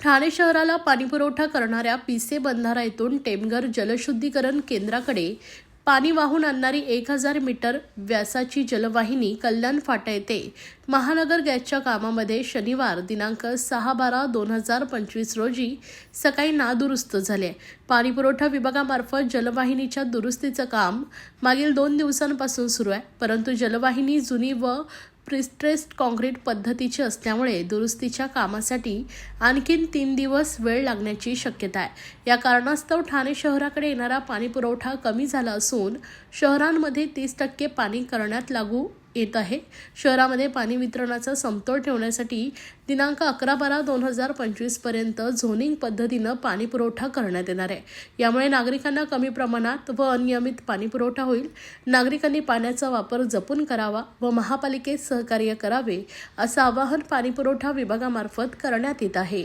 ठाणे शहराला पाणीपुरवठा करणाऱ्या पिसे बंधारा येथून टेमघर जलशुद्धीकरण केंद्राकडे पाणी वाहून आणणारी 1000 मीटर व्यासाची जलवाहिनी कल्याण फाटा येथे महानगर गॅसच्या कामामध्ये शनिवार दिनांक 6/12/2025 रोजी सकाळी नादुरुस्त झाले. पाणीपुरवठा विभागामार्फत जलवाहिनीच्या दुरुस्तीचं काम मागील 2 दिवसांपासून सुरू आहे, परंतु जलवाहिनी जुनी व प्रिस्ट्रेस्ड कॉन्क्रीट पद्धतीची असल्यामुळे दुरुस्तीच्या कामासाठी आणखीन 3 दिवस वेळ लागण्याची शक्यता आहे. या कारणास्तव ठाणे शहराकडे येणारा पाणीपुरवठा कमी झाला असून शहरांमध्ये 30% पाणी करण्यात लागू येत आहे. शहरामध्ये पाणी वितरणाचा समतोल ठेवण्यासाठी दिनांक 11/12/2025 पर्यंत झोनिंग पद्धतीनं पाणी पुरवठा करण्यात येणार आहे. यामुळे नागरिकांना कमी प्रमाणात व अनियमित पाणी पुरवठा होईल. नागरिकांनी पाण्याचा वापर जपून करावा व महापालिकेत सहकार्य करावे असं आवाहन पाणीपुरवठा विभागामार्फत करण्यात येत आहे.